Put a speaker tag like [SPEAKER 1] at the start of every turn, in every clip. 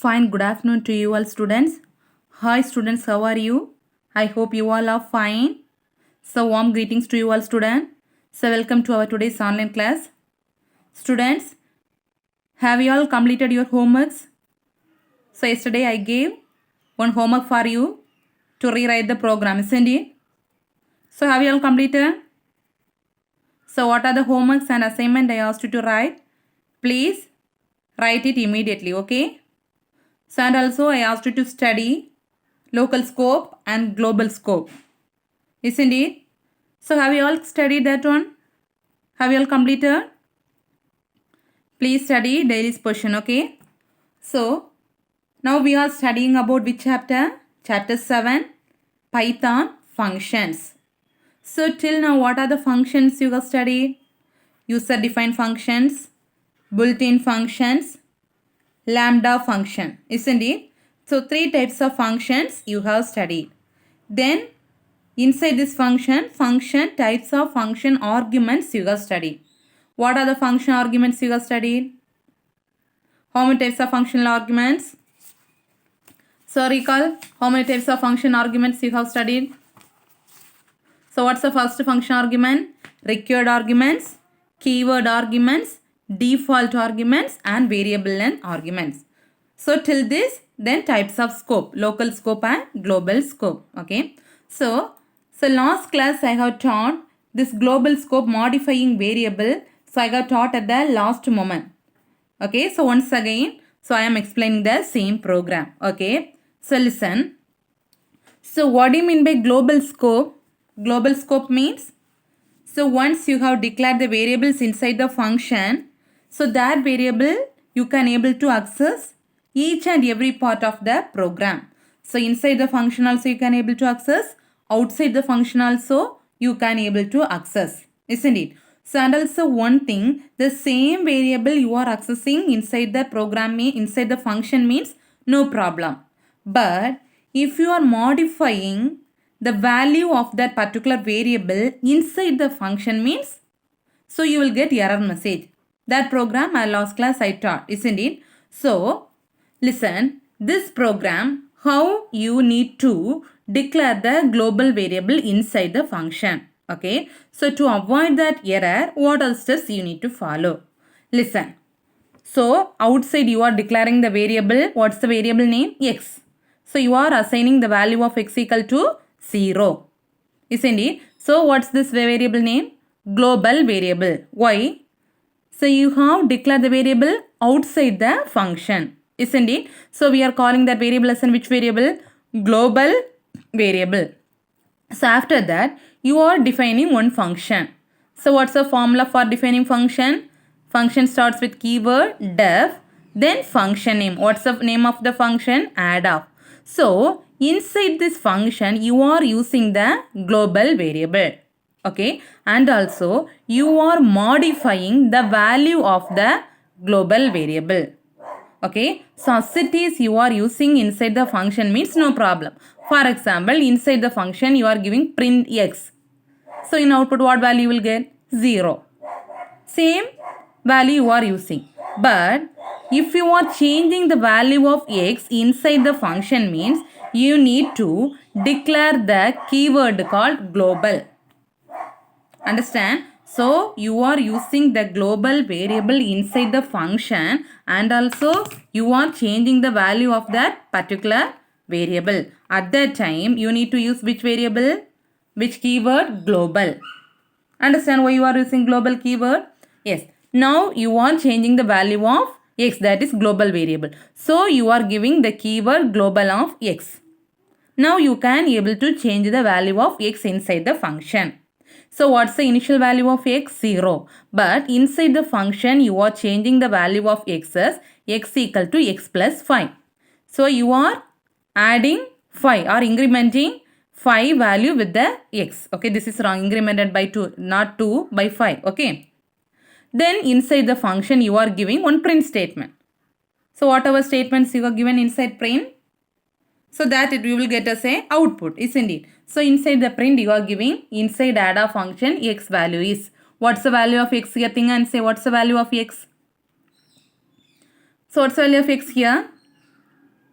[SPEAKER 1] Fine, good afternoon to you all students. Hi students, how are you? I hope you all are fine. So warm greetings to you all students. So welcome to our today's online class. Students, have you all completed your homeworks? So yesterday I gave one homework for you to rewrite the program, isn't it? So have you all completed? So what are the homeworks and assignment I asked you to write? Please write it immediately, okay? So and also I asked you to study local scope and global scope, isn't it? So have you all studied that one? Have you all completed? Please study daily's portion, okay? So now we are studying about which chapter? Chapter 7, Python functions. So till now what are the functions you have studied? User defined functions, built-in functions, lambda function, isn't it? So three types of functions you have studied. Then inside this function types of function arguments you have studied. What are the function arguments you have studied? How many types of functional arguments? So recall how many types of function arguments you have studied. So what's the first function argument? Required arguments, keyword arguments, default arguments and variable length arguments. So till this, then types of scope, local scope and global scope. Okay. So last class I have taught this global scope modifying variable. So I have taught at the last moment. Okay. So once again, so I am explaining the same program. Okay. So listen. So what do you mean by global scope? Global scope means, so once you have declared the variables inside the function, so that variable you can able to access each and every part of the program. So inside the function also you can able to access, outside the function also you can able to access, isn't it? So and also one thing, the same variable you are accessing inside the program, inside the function means no problem. But if you are modifying the value of that particular variable inside the function means, so you will get error message. That program last class I taught, isn't it? So listen, this program, how you need to declare the global variable inside the function. Okay. So to avoid that error, what else steps you need to follow? Listen. So outside you are declaring the variable. What's the variable name? X. So you are assigning the value of x equal to 0. Isn't it? So what's this variable name? Global variable. Why? So you have declared the variable outside the function. Isn't it? So we are calling that variable as in which variable? Global variable. So after that, you are defining one function. So what's the formula for defining function? Function starts with keyword def, then function name. What's the name of the function? Addoff. So inside this function, you are using the global variable. Okay. And also, you are modifying the value of the global variable. Okay. So as it is you are using inside the function means no problem. For example, inside the function you are giving print x. So in output what value you will get? 0. Same value you are using. But if you are changing the value of x inside the function means you need to declare the keyword called global. Understand? So you are using the global variable inside the function and also you are changing the value of that particular variable. At that time you need to use which variable? Which keyword? Global. Understand why you are using global keyword? Yes. Now you are changing the value of x, that is global variable. So you are giving the keyword global of x. Now you can able to change the value of x inside the function. So what's the initial value of x? 0. But inside the function you are changing the value of x as x equal to x plus 5. So you are adding 5 or incrementing 5 value with the x. Okay, this is wrong. Incremented by 2, not 2 by 5. Okay. Then inside the function you are giving one print statement. So whatever statements you are given inside print, so that you will get as a output, isn't it? So inside the print you are giving inside addoff function x value is. What's the value of x here? Think and say what's the value of x? So what's the value of x here?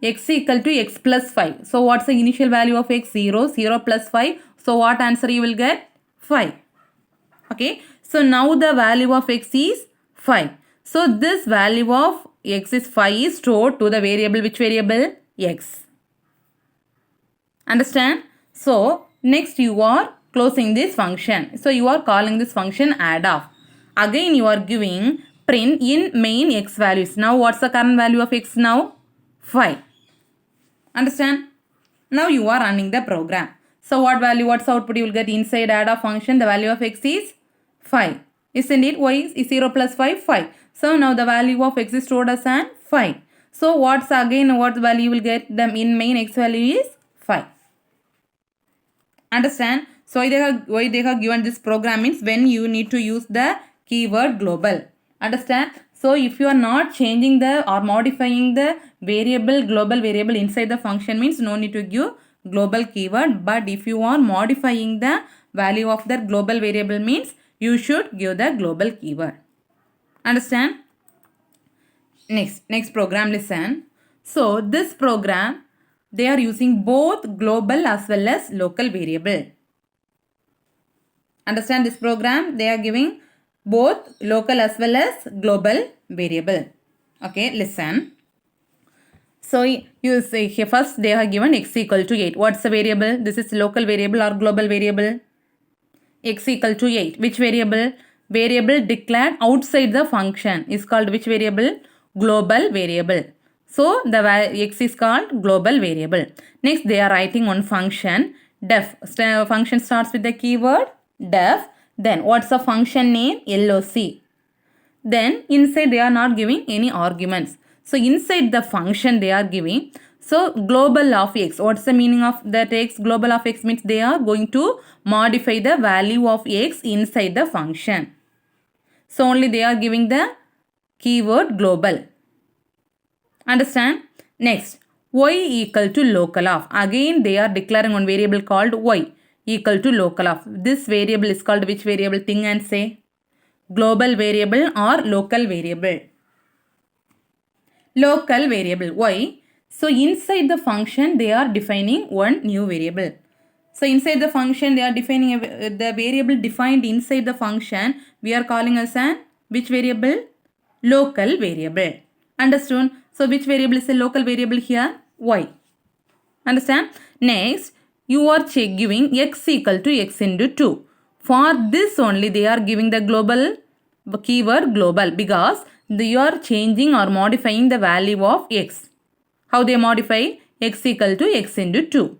[SPEAKER 1] x equal to x plus 5. So what's the initial value of x? 0. 0 plus 5. So what answer you will get? 5. Okay. So now the value of x is 5. So this value of x is 5 is stored to the variable. Which variable? X. Understand? So next you are closing this function. So you are calling this function add off. Again you are giving print in main x values. Now what's the current value of x now? 5. Understand? Now you are running the program. So what's output you will get inside add off function? The value of x is 5. Isn't it? Y is 0 plus 5, 5. So now the value of x is stored as an 5. So what value you will get? The in main x value is 5. Understand? So why they have given this program means when you need to use the keyword global. Understand? So if you are not changing the or modifying the global variable inside the function means no need to give global keyword. But if you are modifying the value of that global variable means you should give the global keyword. Understand? Next program, listen. So this program, they are using both global as well as local variable. Understand this program? They are giving both local as well as global variable. Okay, listen. So you say here first they are given x equal to 8. What's the variable? This is local variable or global variable? X equal to 8. Which variable? Variable declared outside the function is called which variable? Global variable. So the x is called global variable. Next they are writing one function def. Function starts with the keyword def. Then what's the function name? LOC. Then inside they are not giving any arguments. So inside the function they are giving. So global of x. What's the meaning of that x? Global of x means they are going to modify the value of x inside the function. So only they are giving the keyword global. Understand? Next, y equal to local of. Again they are declaring one variable called y equal to local of. This variable is called which variable? Think and say. Global variable or local variable? Local variable. Why? So inside the function they are defining one new variable. So inside the function they are defining the variable defined inside the function we are calling as an which variable? Local variable. Understood? So which variable is a local variable here? Y. Understand? Next, you are giving x equal to x into 2. For this only they are giving the global keyword global because they are changing or modifying the value of x. How they modify? X equal to x into 2.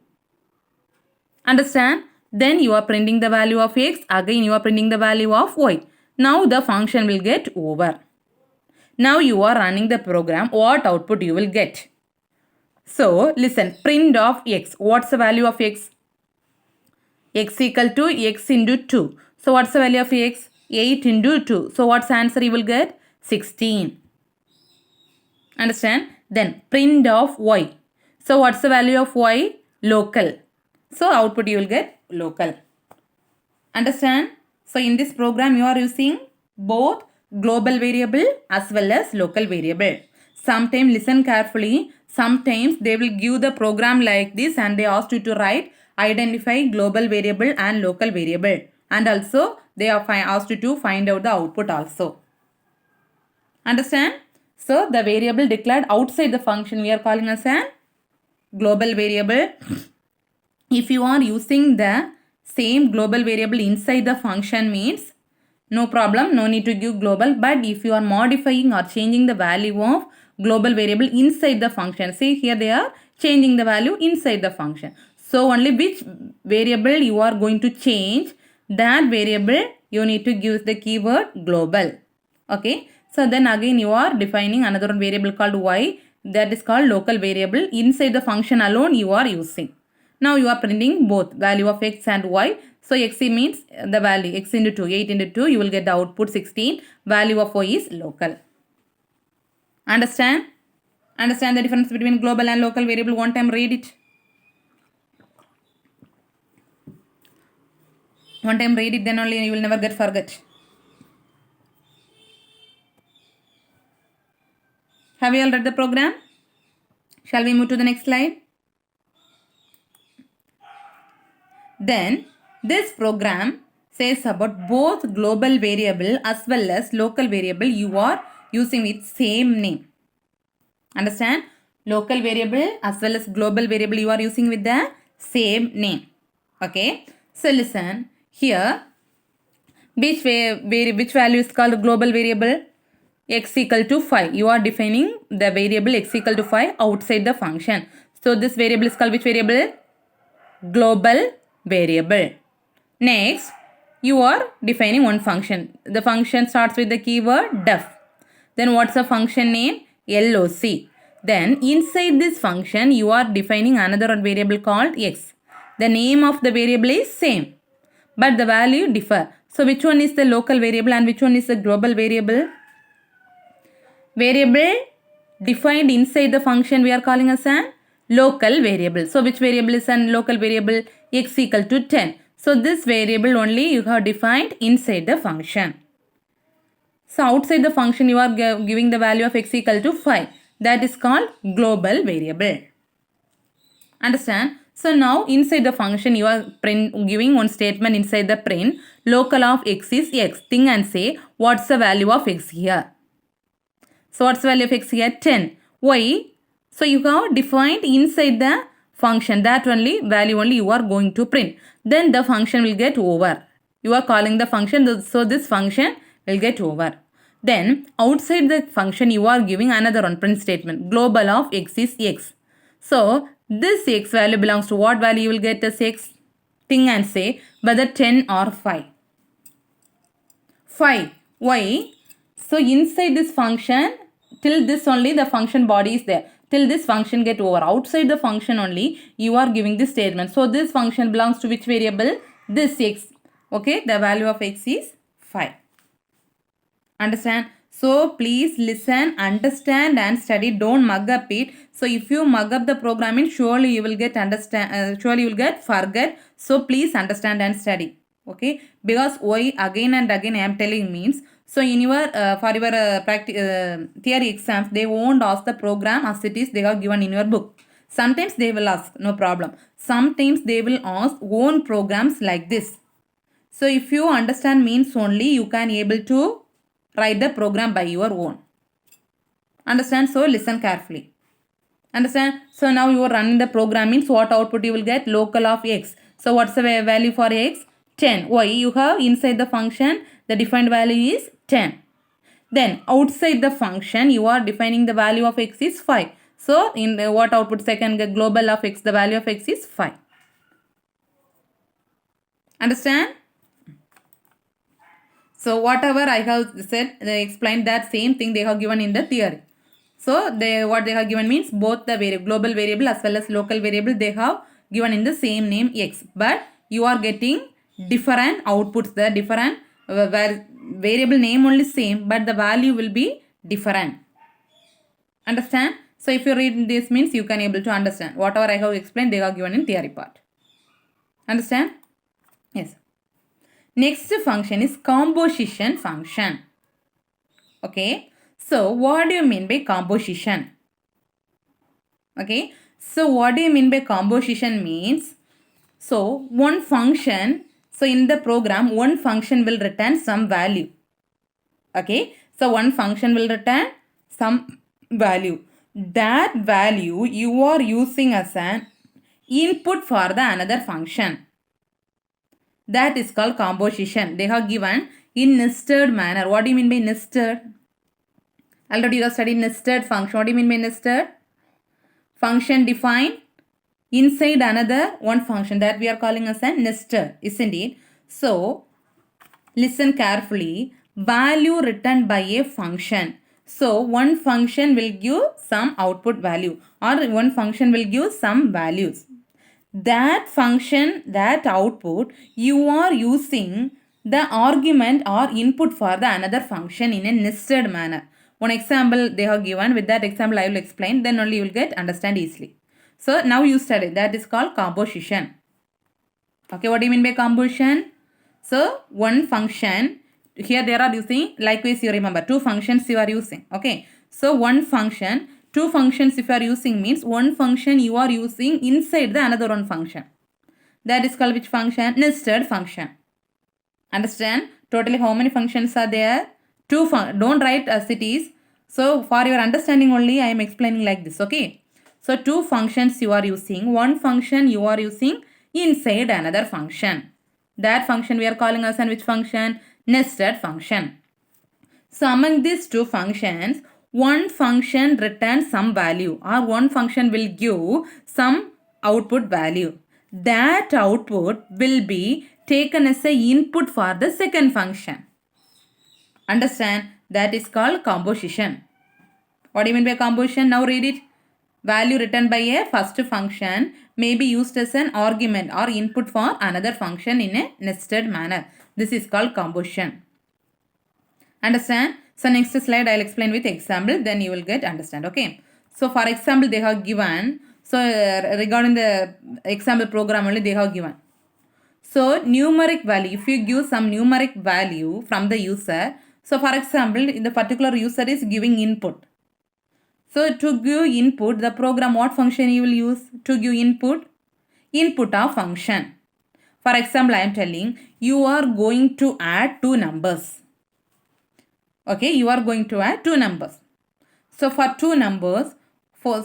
[SPEAKER 1] Understand? Then you are printing the value of x. Again you are printing the value of y. Now the function will get over. Now you are running the program. What output you will get? So listen, print of x. What's the value of x? X equal to x into 2. So what's the value of x? 8 into 2. So what's the answer you will get? 16. Understand? Then print of y. So what's the value of y? Local. So output you will get local. Understand? So in this program you are using both global variable as well as local variable. Sometimes listen carefully. Sometimes they will give the program like this and they ask you to write identify global variable and local variable. And also they are asked you to find out the output also. Understand? So the variable declared outside the function we are calling as a global variable. If you are using the same global variable inside the function means no problem, no need to give global. But if you are modifying or changing the value of global variable inside the function, see here they are changing the value inside the function. So only which variable you are going to change, that variable you need to give the keyword global. Okay. So then again you are defining another variable called y, that is called local variable. Inside the function alone you are using. Now you are printing both value of x and y. So x means the value x into 2, 8 into 2, you will get the output 16. Value of y is local. Understand? Understand the difference between global and local variable? One time read it. One time read it, then only you will never get forget. Have you all read the program? Shall we move to the next slide? Then this program says about both global variable as well as local variable you are using with same name. Understand? Local variable as well as global variable you are using with the same name. Okay. So listen here. Which value is called global variable? X equal to 5. You are defining the variable x equal to 5 outside the function. So this variable is called which variable? Global variable. Next, you are defining one function. The function starts with the keyword def. Then what's the function name? LOC. Then inside this function, you are defining another variable called x. The name of the variable is same, but the value differ. So which one is the local variable and which one is the global variable? Variable defined inside the function we are calling as a local variable. So which variable is a local variable? X equal to 10. So this variable only you have defined inside the function. So outside the function you are giving the value of x equal to 5. That is called global variable. Understand? So now inside the function you are giving one statement inside the print. Local of x is x. Think and say what's the value of x here. So what's the value of x here? 10. Why? So you have defined inside the function that only value only you are going to print. Then the function will get over. You are calling the function, so this function will get over. Then outside the function you are giving another one print statement. Global of x is x. So this x value belongs to what value you will get as x? Think and say whether 10 or 5. 5. Why? So inside this function, till this only the function body is there. Till this function get over. Outside the function only, you are giving this statement. So this function belongs to which variable? This x. Okay, the value of x is 5. Understand? So please listen, understand and study. Don't mug up it. So if you mug up the programming, surely you will get surely you will get forget. So please understand and study. Okay, because why again and again I am telling means, so in your for your theory exams they won't ask the program as it is they are given in your book. Sometimes they will ask, no problem. Sometimes they will ask own programs like this. So if you understand means only you can able to write the program by your own. Understand? So listen carefully. Understand? So now you are running the program means what output you will get? Local of x. So what's the value for x? 10. Why? You have inside the function the defined value is 10. Then outside the function you are defining the value of x is 5. So in the what output second get global of x, the value of x is 5. Understand? So whatever I have said, they explained that same thing they have given in the theory. So what they have given means both the global variable as well as local variable they have given in the same name x. But you are getting different outputs. The different variable name only same, but the value will be different. Understand? So if you read this means you can able to understand. Whatever I have explained they have given in theory part. Understand? Yes. Next function is composition function. Okay. So what do you mean by composition? Okay. So what do you mean by composition means? So one function, so in the program one function will return some value. Okay. So one function will return some value. That value you are using as an input for the another function. That is called composition. They have given in nested manner. What do you mean by nested? Already you have studied nested function. What do you mean by nested? Function defined inside another one function that we are calling as a nested, isn't it? So listen carefully. Value returned by a function. So one function will give some output value or one function will give some values. That function, that output, you are using the argument or input for the another function in a nested manner. One example they have given. With that example I will explain. Then only you will get understand easily. So now you study. That is called composition. Okay, what do you mean by composition? So one function, here they are using, likewise you remember two functions you are using. Okay, so one function Two functions if you are using means one function you are using inside the another one function. That is called which function? Nested function. Understand? Totally how many functions are there? Two. Don't write as it is. So for your understanding only I am explaining like this. Okay. So two functions you are using. One function you are using inside another function. That function we are calling as which function? Nested function. So among these two functions, one function returns some value or one function will give some output value. That output will be taken as a input for the second function. Understand? That is called composition. What do you mean by composition? Now read it. Value returned by a first function may be used as an argument or input for another function in a nested manner. This is called composition. Understand? So next slide I'll explain with example, then you will get understand. Okay. So for example they have given. So regarding the example program only they have given. So numeric value, if you give some numeric value from the user. So for example the particular user is giving input. So to give input, the program what function you will use to give input? Input of function. For example I am telling you are going to add two numbers. Okay, you are going to add two numbers. So for two numbers, for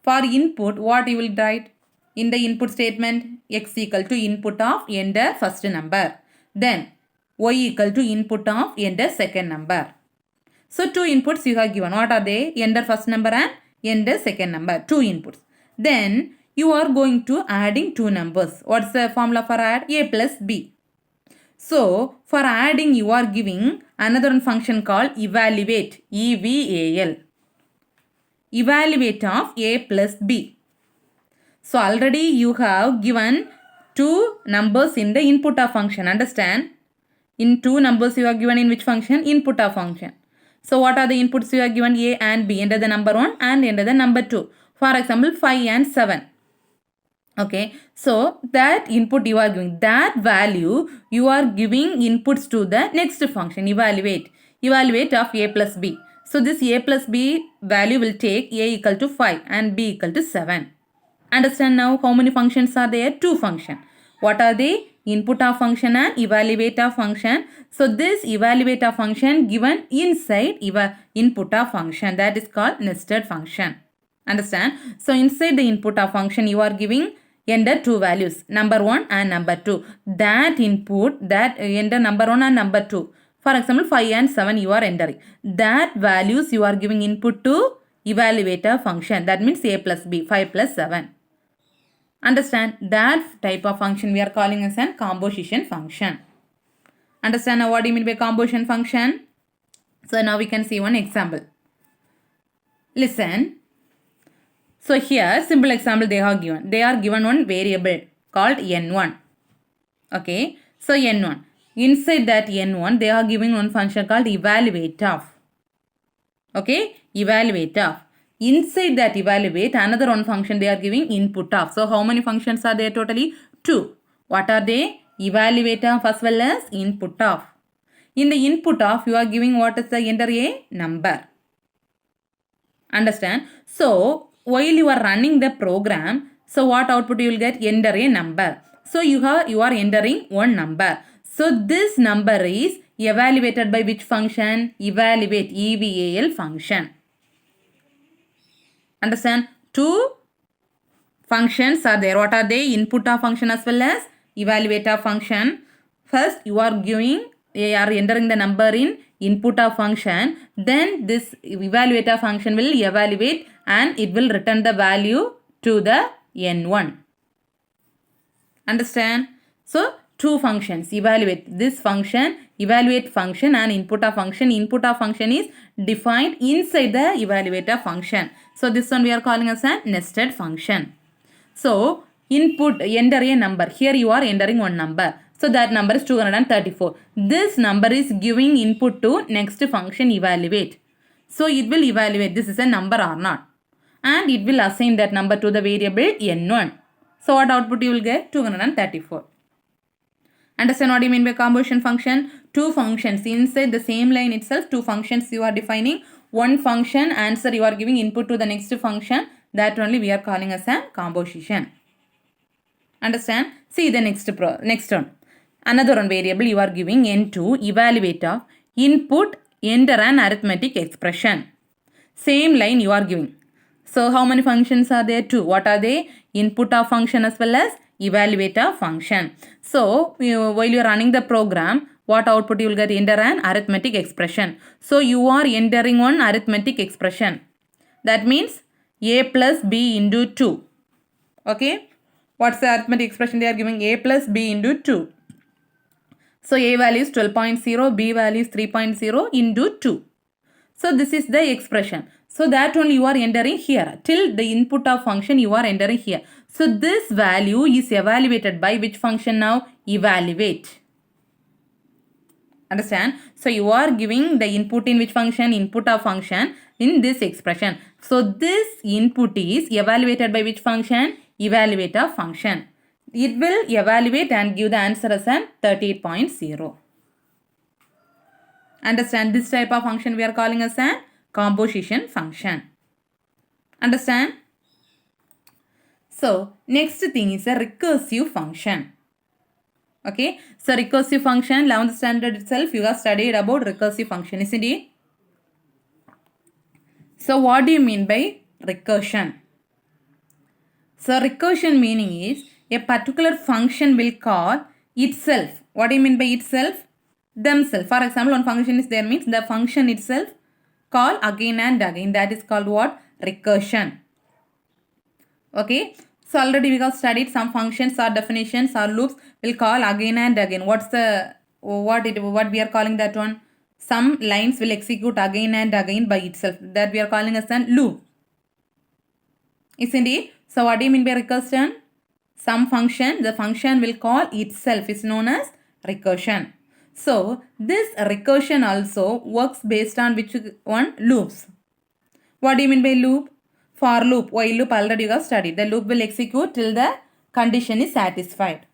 [SPEAKER 1] input, what you will write in the input statement? X equal to input of enter first number. Then y equal to input of enter second number. So two inputs you have given. What are they? Enter first number and enter second number. Two inputs. Then you are going to adding two numbers. What's the formula for add? A plus B. So, for adding you are giving another function called evaluate, EVAL. Evaluate of A plus B. So, already you have given two numbers in the input of function. Understand? In two numbers you are given in which function? Input of function. So, what are the inputs you are given? A and B. Enter the number 1 and enter the number 2. For example, 5 and 7. Okay, so that input you are giving, that value you are giving inputs to the next function, evaluate of A plus B. So this A plus B value will take A equal to 5 and B equal to 7. Understand now how many functions are there? Two functions. What are they? Input of function and evaluate of function. So this evaluate of function given inside input of function, that is called nested function. Understand? So inside the input of function you are giving enter two values, number 1 and number 2. That input, that enter number 1 and number 2. For example 5 and 7 you are entering. That values you are giving input to evaluator function. That means A plus B, 5 plus 7. Understand? That type of function we are calling as a composition function. Understand now what do you mean by composition function? So now we can see one example. Listen. So here simple example they are given. They are given one variable called n1. Okay. So n1. Inside that n1 they are giving one function called evaluate of. Okay. Evaluate of. Inside that evaluate another one function they are giving input of. So how many functions are there totally? Two. What are they? Evaluate of as well as input of. In the input of you are giving what is the enter a number. Understand? So while you are running the program, so what output you will get? Enter a number. So you are entering one number. So this number is evaluated by which function? Evaluate, EVAL function. Understand? Two functions are there. What are they? Input of function as well as evaluate of function. First you are entering the number in input of function. Then this evaluator function will evaluate and it will return the value to the n1. Understand? So two functions, evaluate this function, evaluate function and input of function. Input of function is defined inside the evaluator function. So this one we are calling as a nested function. So input, enter a number. Here you are entering one number. So that number is 234. This number is giving input to next function evaluate. So it will evaluate this is a number or not. And it will assign that number to the variable n1. So what output you will get? 234. Understand what you mean by composition function? Two functions inside the same line itself. Two functions you are defining. one function answer you are giving input to the next function, that only we are calling as a composition. Understand? See the next one. Another one variable you are giving n to evaluate of input enter an arithmetic expression. Same line you are giving. So how many functions are there? Two. What are they? Input of function as well as evaluate of function. So while you are running the program, what output you will get? Enter an arithmetic expression. So you are entering one arithmetic expression. That means a plus b into 2. Okay. What's the arithmetic expression they are giving? A plus b into 2. So a value is 12.0, b value is 3.0 into 2. So this is the expression. So that only you are entering here. Till the input of function you are entering here. So this value is evaluated by which function now? Evaluate. Understand? So you are giving the input in which function? Input of function in this expression. So this input is evaluated by which function? Evaluate of function. It will evaluate and give the answer as an 38.0. Understand? This type of function we are calling as a composition function. Understand? So next thing is a recursive function. Okay. So recursive function, 11th standard itself you have studied about recursive function, isn't it? So what do you mean by recursion? So recursion meaning is a particular function will call itself. What do you mean by itself? Themselves. For example, one function is there means the function itself call again and again. That is called what? Recursion. Okay. So already we have studied some functions or definitions or loops will call again and again. What we are calling that one? Some lines will execute again and again by itself. That we are calling as a loop. Isn't it? So what do you mean by recursion? Some function, the function will call itself is known as recursion. So this recursion also works based on which one? Loops. What do you mean by loop? For loop, while loop already you have studied. The loop will execute till the condition is satisfied.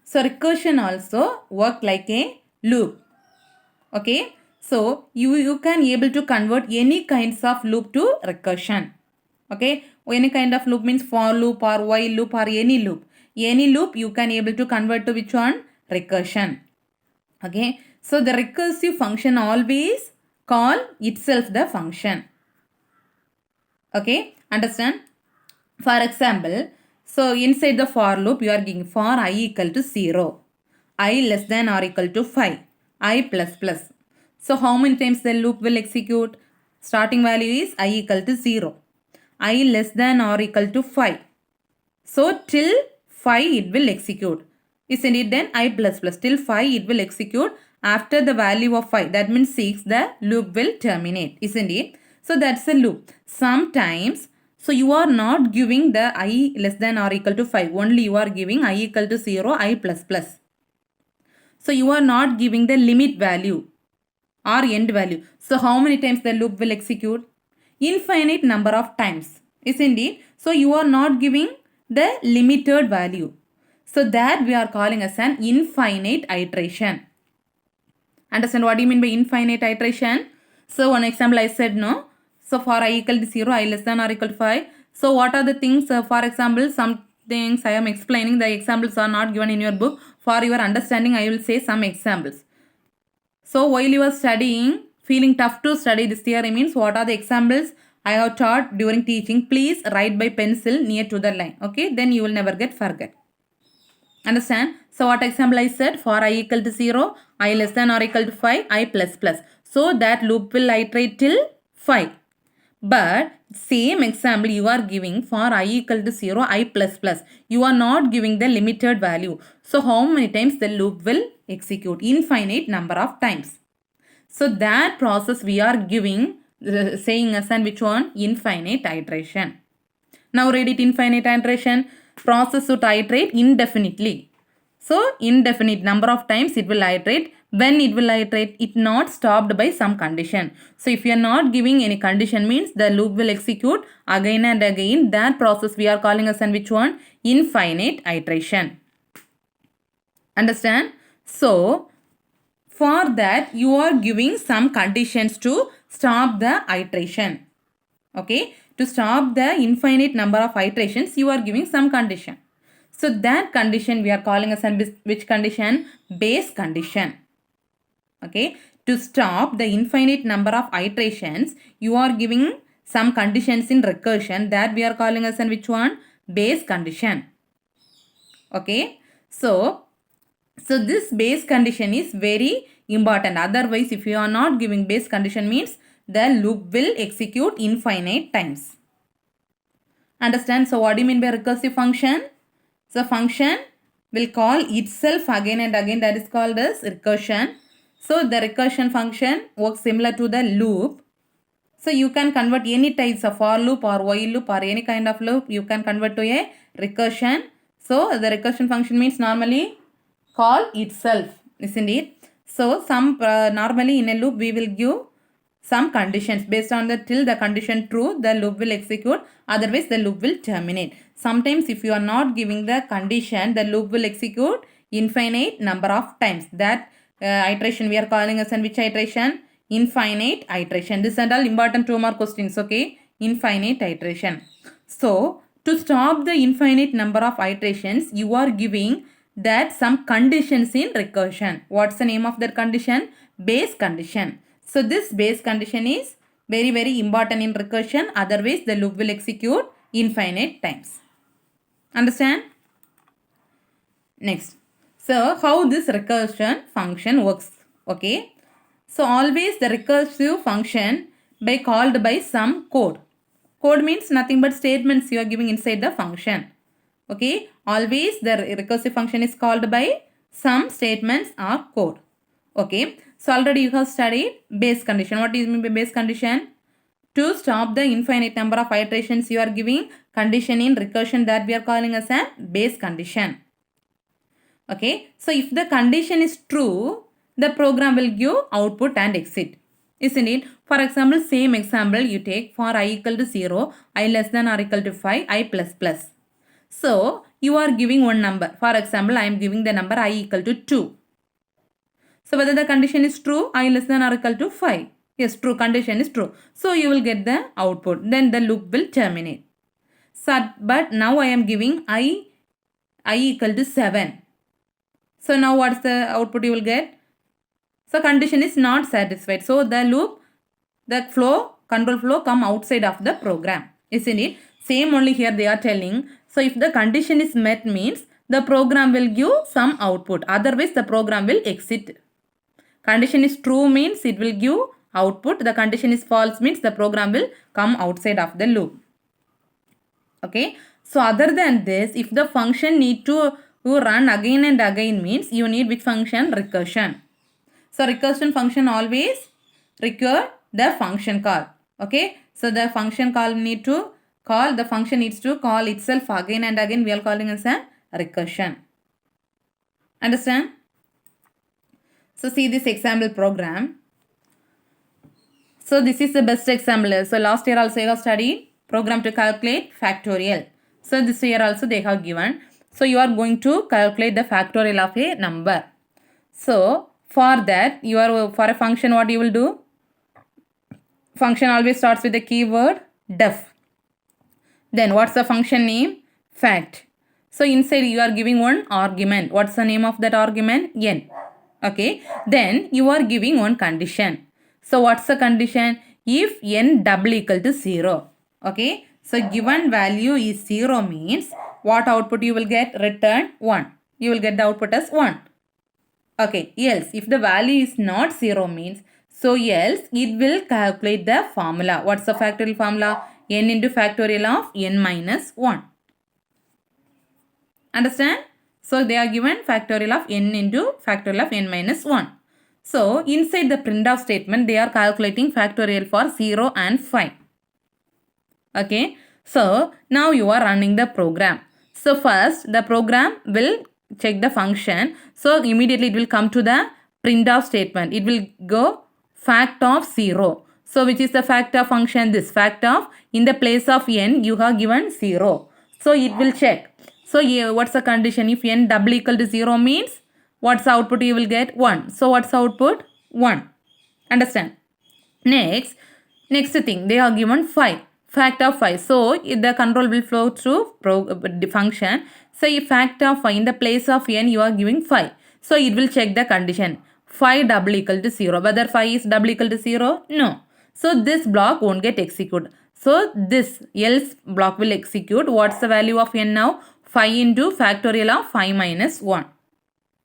[SPEAKER 1] So recursion also work like a loop. Okay. So you can able to convert any kinds of loop to recursion. Okay. Any kind of loop means for loop or while loop or any loop. Any loop you can able to convert to which one? Recursion. Okay. So the recursive function always call itself the function. Okay. Understand? For example, so inside the for loop you are giving for I equal to 0. I less than or equal to 5. I plus plus. So how many times the loop will execute? Starting value is I equal to 0. I less than or equal to 5. So till 5 it will execute. Isn't it? Then I plus plus. Till 5 it will execute. After the value of 5, that means 6, the loop will terminate. Isn't it? So that's a loop. Sometimes, so you are not giving the I less than or equal to 5. Only you are giving I equal to 0, I plus plus. So you are not giving the limit value or end value. So how many times the loop will execute? Infinite number of times. Isn't it? So you are not giving the limited value. So that we are calling as an infinite iteration. Understand what do you mean by infinite iteration? So one example I said no. So for I equal to 0, I less than or equal to 5. So what are the things? For example, some things I am explaining. The examples are not given in your book. For your understanding, I will say some examples. So while you are studying, feeling tough to study this theory means what are the examples I have taught during teaching? Please write by pencil near to the line. Okay, then you will never get forget. Understand? So what example I said? For I equal to 0, I less than or equal to 5, I plus plus. So that loop will iterate till 5. But same example you are giving for I equal to 0, I plus plus. You are not giving the limited value. So how many times the loop will execute? Infinite number of times. So that process we are giving, saying as and which one? Infinite iteration. Now read it. Infinite iteration. Process should iterate indefinitely. So indefinite number of times it will iterate. When it will iterate, it not stopped by some condition. So if you are not giving any condition means the loop will execute again and again. That process we are calling as and which one? Infinite iteration. Understand? So for that you are giving some conditions to stop the iteration. Okay, to stop the infinite number of iterations, you are giving some condition. So that condition we are calling as which condition? Base condition. Okay, to stop the infinite number of iterations, you are giving some conditions in recursion that we are calling as which one? Base condition. Okay, so this base condition is very important. Otherwise, if you are not giving base condition, means the loop will execute infinite times. Understand? So what do you mean by recursive function? So function will call itself again and again, that is called as recursion. So the recursion function works similar to the loop. So you can convert any types of for loop or while loop or any kind of loop, you can convert to a recursion. So the recursion function means normally call itself, isn't it? So some normally in a loop we will give some conditions. Based on the till the condition true, the loop will execute, otherwise the loop will terminate. Sometimes if you are not giving the condition, the loop will execute infinite number of times. That iteration we are calling as which iteration? Infinite iteration. This and all important 2 more questions. Okay, infinite iteration. So to stop the infinite number of iterations, you are giving that some conditions in recursion. What's the name of that condition? Base condition. So this base condition is very, very important in recursion. Otherwise, the loop will execute infinite times. Understand? Next. So how this recursion function works? Okay. So always the recursive function by called by some code. Code means nothing but statements you are giving inside the function. Okay. Always the recursive function is called by some statements or code. Okay. So already you have studied base condition. What is mean by base condition? To stop the infinite number of iterations, you are giving condition in recursion that we are calling as a base condition. Okay. So if the condition is true, the program will give output and exit. Isn't it? For example, same example you take for I equal to 0, I less than or equal to 5, I plus plus. So you are giving one number. For example, I am giving the number I equal to 2. So whether the condition is true, I less than or equal to 5. Yes, true, condition is true. So you will get the output. Then the loop will terminate. So, but now I am giving I equal to 7. So now what's the output you will get? So condition is not satisfied. So the loop, the flow, control flow come outside of the program. Isn't it? Same only here they are telling. So if the condition is met means the program will give some output. Otherwise the program will exit. Condition is true means it will give output. The condition is false means the program will come outside of the loop. Okay. So other than this, if the function need to run again and again means you need which function? Recursion. So recursion function always recur the function call. Okay. So the function call need to call, the function needs to call itself again and again. We are calling as a recursion. Understand? So see this example program. So this is the best example. So last year also you have studied program to calculate factorial. So this year also they have given. So you are going to calculate the factorial of a number. So for that, you are for a function, what you will do? Function always starts with the keyword def. Then what's the function name? Fact. So inside you are giving one argument. What's the name of that argument? N. Okay. Then you are giving one condition. So what's the condition? If n double equal to 0. Okay. So given value is 0 means what output you will get? Return 1. You will get the output as 1. Okay. Else if the value is not 0 means, so else it will calculate the formula. What's the factorial formula? N into factorial of n minus 1. Understand? So they are given factorial of n into factorial of n minus 1. So inside the printf statement, they are calculating factorial for 0 and 5. Okay. So now you are running the program. So first the program will check the function. So immediately it will come to the printf statement. It will go fact of 0. So which is the fact of function? This fact of, in the place of n you have given 0. So it will check. So what's the condition? If n double equal to 0 means what's the output you will get? 1. So what's the output? 1. Understand? Next thing, they are given 5. Fact of 5. So, the control will flow through the function. So, if fact of 5 in the place of n, you are giving 5. So, it will check the condition. 5 double equal to 0. Whether 5 is double equal to 0? No. So, this block won't get executed. So, this else block will execute. What's the value of n now? 5 into factorial of 5 minus 1.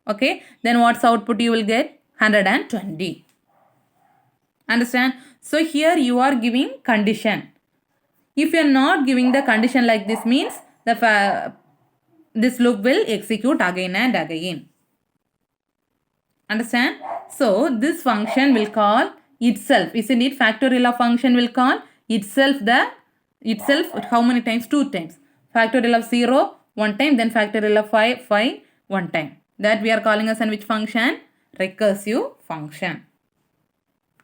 [SPEAKER 1] Okay. Then what's output you will get? 120. Understand? So here you are giving condition. If you are not giving the condition like this, means this loop will execute again and again. Understand? So this function will call itself. Isn't it? Factorial of function will call itself how many times? 2 times. Factorial of 0 1 time, then factorial of 5 1 time. That we are calling as an which function? Recursive function.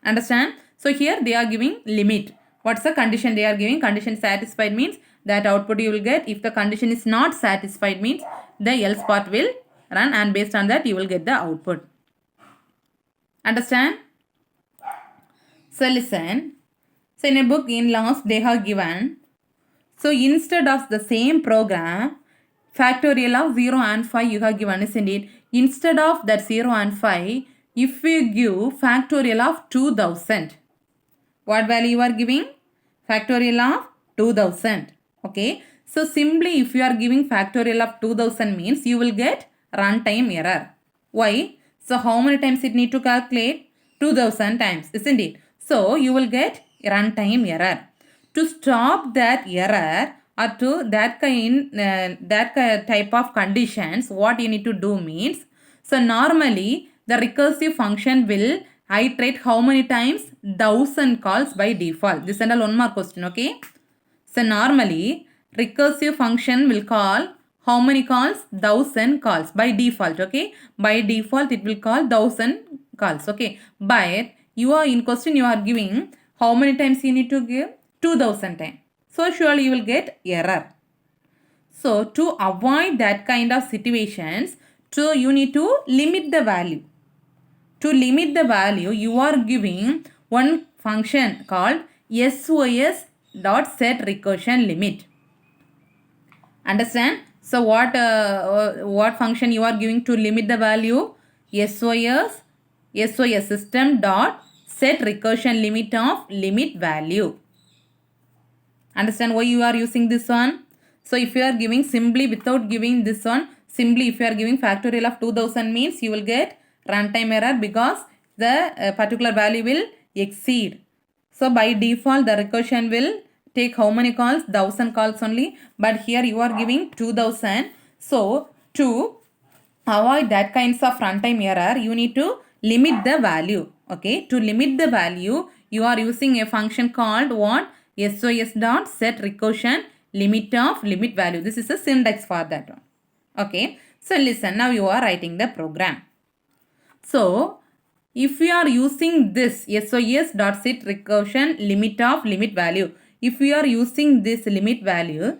[SPEAKER 1] Understand? So here they are giving limit. What's the condition they are giving? Condition satisfied means that output you will get. If the condition is not satisfied means the else part will run, and based on that you will get the output. Understand? So listen. So in a book in last they have given. So instead of the same program, factorial of 0 and 5 you have given, isn't it? Instead of that 0 and 5, if we give factorial of 2000, what value you are giving? Factorial of 2000. Okay. So simply if you are giving factorial of 2000 means you will get runtime error. Why? So how many times it need to calculate? 2000 times, isn't it? So you will get runtime error. To stop that error or to that type of conditions, what you need to do means, so normally the recursive function will iterate how many times? 1000 calls by default. This and all one more question, okay? So normally recursive function will call how many calls? 1000 calls by default, okay? By default it will call 1000 calls, okay? But you are in question, you are giving how many times you need to give? 2000 times. So surely you will get error. So to avoid that kind of situations, so you need to limit the value. To limit the value, you are giving one function called sys.setRecursionLimit. Understand? So what function you are giving to limit the value? sys system dot set recursion limit of limit value. Understand why you are using this one? So if you are giving simply without giving this one, simply if you are giving factorial of 2000 means you will get runtime error because the particular value will exceed. So by default the recursion will take how many calls? 1000 calls only. But here you are giving 2000. So to avoid that kinds of runtime error, you need to limit the value. Okay. To limit the value, you are using a function called what? sys.setRecursion limit of limit value. This is a syntax for that one. Okay. So listen, now you are writing the program. So if you are using this sys.setRecursion limit of limit value, if you are using this limit value,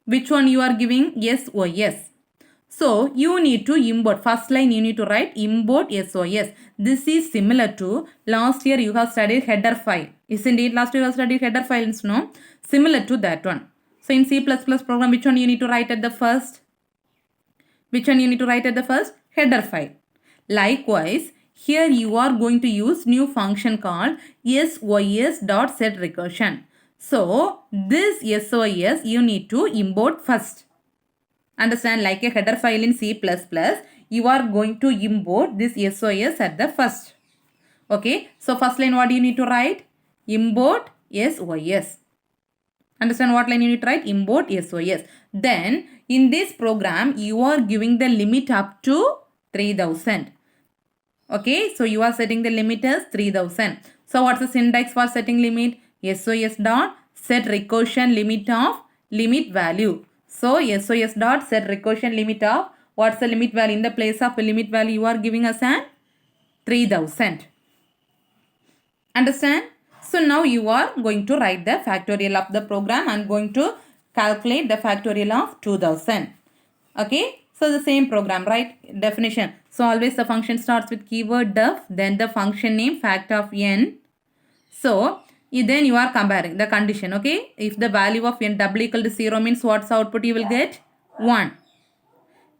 [SPEAKER 1] which one you are giving? sys. So you need to import. First line you need to write import sys. This is similar to last year you have studied header file. Isn't it? Last year you have studied header files, no? Similar to that one. So in C++ program, which one you need to write at the first? Which one you need to write at the first? Header file. Likewise, here you are going to use new function called sys.setRecursion. So this sys you need to import first. Understand, like a header file in C++, you are going to import this sys at the first. Okay, so first line what you need to write? Import sys. Understand what line you need to write? Import sys. Then in this program you are giving the limit up to 3000. Okay, so you are setting the limit as 3000. So what's the syntax for setting limit? sys dot set recursion limit of limit value. So sys dot set recursion limit of what's the limit value? In the place of a limit value you are giving us an 3000. Understand? So now you are going to write the factorial of the program and going to calculate the factorial of 2000. Okay. So the same program, right? Definition. So always the function starts with keyword def, then the function name fact of n. So then you are comparing the condition. Okay, if the value of n double equal to 0 means what's the output you will get? 1.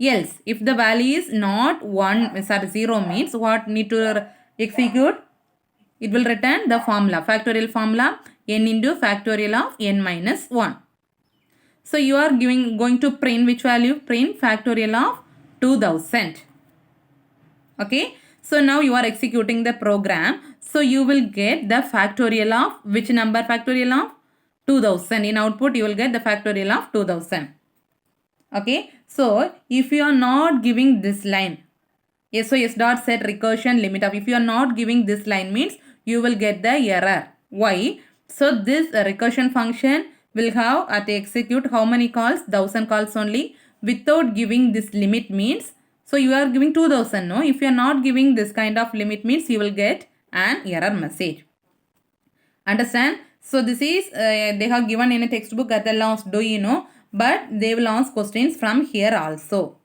[SPEAKER 1] Else if the value is not 1, sorry 0 means what need to execute? It will return the formula, factorial formula, n into factorial of n minus 1. So you are going to print which value? Print factorial of 2000. Okay, so now you are executing the program. So you will get the factorial of which number? Factorial of 2000. In output you will get the factorial of 2000. Okay, so if you are not giving this line, so s dot set recursion limit of, if you are not giving this line means you will get the error. Why? So this recursion function will have at execute how many calls? 1000 calls only without giving this limit means, so you are giving 2000. No, if you are not giving this kind of limit means you will get an error message. Understand? So this is they have given in a textbook at the last, do you know? But they will ask questions from here also.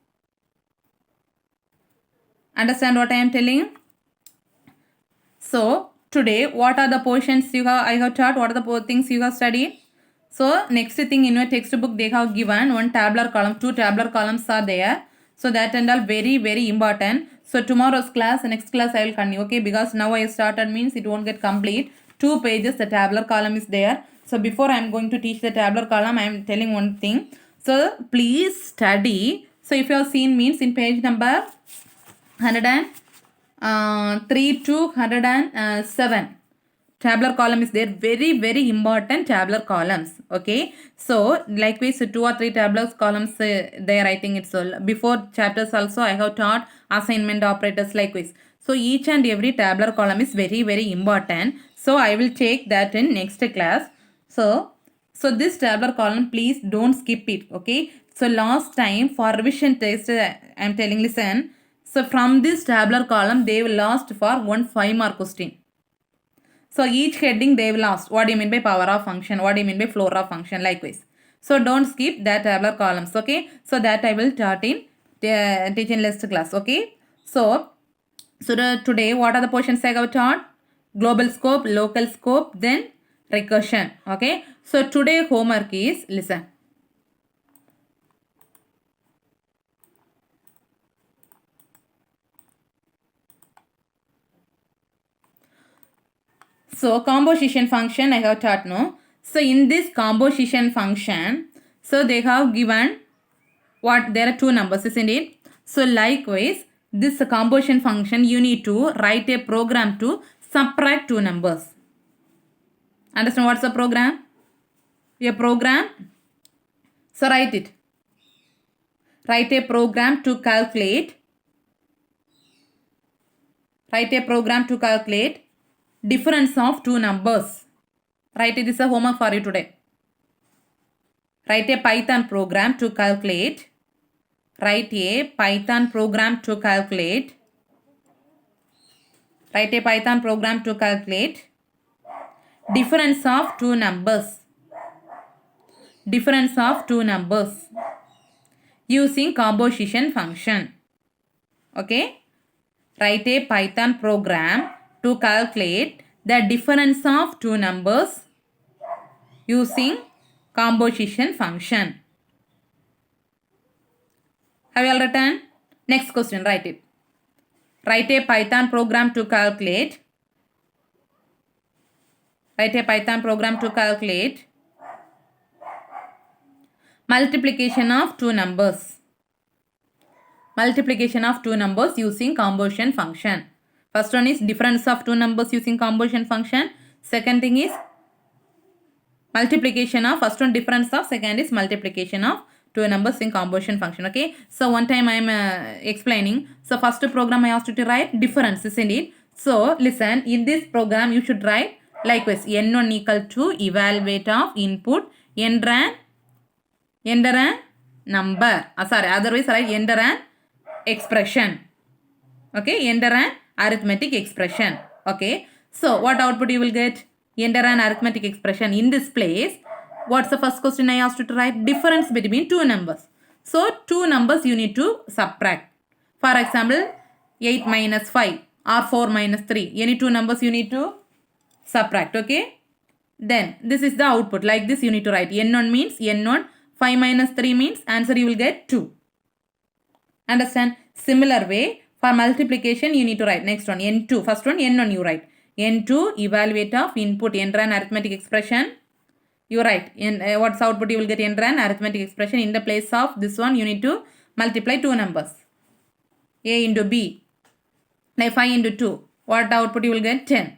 [SPEAKER 1] Understand what I am telling? So today what are the portions I have taught? What are the things you have studied? So next thing, in your textbook they have given one tabular column, 2 tabular columns are there. So that and all very important. So tomorrow's class, next class I will continue. Okay, because now I started means it won't get complete. 2 pages the tabular column is there. So before I am going to teach the tabular column, I am telling one thing. So please study. So if you have seen means in page number 103 to 107, tabular column is there. Very important tabular columns. Okay, so likewise 2 or 3 tabular columns there. I think it's all before chapters also I have taught assignment operators likewise. So each and every tabular column is very important. So I will take that in next class. So this tabular column please don't skip it. Okay, so last time for revision test I am telling, listen. So from this tabular column they will ask for one 5 mark question. So each heading they will ask what do you mean by power of function, what do you mean by floor of function, likewise. So don't skip that tabular columns. Okay, so that I will start in teaching list class. Okay, so today what are the portions I have taught? Global scope, local scope, then recursion. Okay, so today homework is, listen. So composition function I have taught, no? So in this composition function, so they have given what? There are 2 numbers, isn't it? So likewise this composition function you need to write a program to subtract 2 numbers. Understand what's the program? A program. So write it. Write a program to calculate. Write a program to calculate difference of 2 numbers. Right, it is a homework for you today. Write a Python program to calculate. Write a Python program to calculate. Write a Python program to calculate difference of 2 numbers. Difference of 2 numbers using composition function. Okay, write a Python program to calculate the difference of 2 numbers using composition function. Have you all written? Next question, write it. Write a Python program to calculate. Write a Python program to calculate multiplication of 2 numbers. Multiplication of 2 numbers using composition function. First one is difference of 2 numbers using composition function. Second thing is multiplication of, first one difference of, second is multiplication of 2 numbers in composition function. Okay, so one time I am explaining. So first program I asked you to write difference, isn't it? So listen, in this program you should write likewise n1 equal to evaluate of input enter an number. Otherwise write enter an expression. Okay, enter an arithmetic expression. Okay, so what output you will get? Enter an arithmetic expression. In this place, what's the first question I asked you to write? Difference between 2 numbers. So 2 numbers you need to subtract. For example, 8 minus 5 or 4 minus 3. Any 2 numbers you need to subtract. Okay. Then this is the output. Like this you need to write. N1 means N1. 5 minus 3 means answer you will get 2. Understand? Similar way, for multiplication you need to write. Next one, N2. First one, N1 you write. N2, evaluate of input. Enter an arithmetic expression. You write. What's output? You will get enter an arithmetic expression. In the place of this one, you need to multiply two numbers. A into B. Like 5 into 2. What output you will get? 10.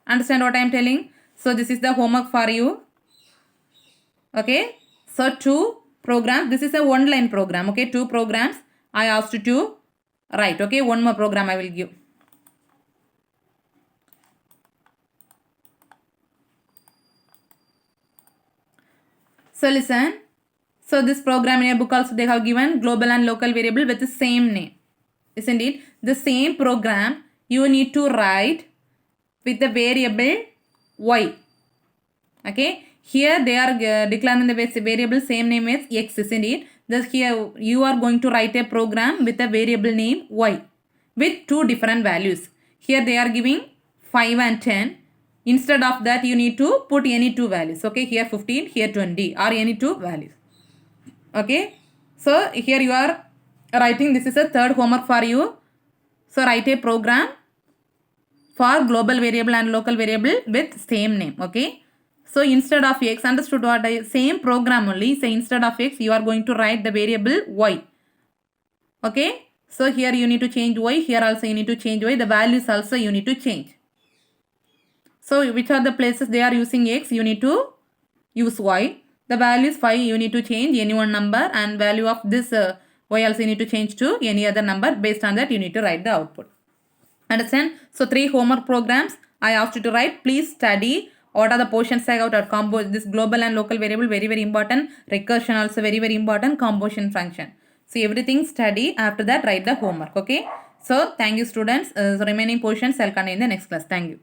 [SPEAKER 1] Understand what I am telling? So this is the homework for you. Okay. So 2 programs. This is a one line program. Okay. 2 programs. I asked you to write. Okay. One more program I will give. So listen. So this program in your book also they have given global and local variable with the same name. Isn't it? The same program you need to write with the variable y. Okay. Here they are declaring the variable same name as x, isn't it? Thus here you are going to write a program with a variable name y with two different values. Here they are giving 5 and 10. Instead of that you need to put any two values. Okay. Here 15, here 20 or any two values. Okay. So here you are writing, this is a third homework for you. So write a program for global variable and local variable with same name. Okay. So instead of x, understood what I, same program only. So instead of x, you are going to write the variable y. Okay. So here you need to change y. Here also you need to change y. The values also you need to change. So which are the places they are using x, you need to use y. The value is 5, you need to change any one number, and value of this y also you need to change to any other number. Based on that you need to write the output. Understand? So 3 homework programs I asked you to write. Please study. What are the portions I got? This global and local variable very important. Recursion also very important. Composition function. So everything study. After that write the homework. Okay. So thank you students. Remaining portions I'll continue in the next class. Thank you.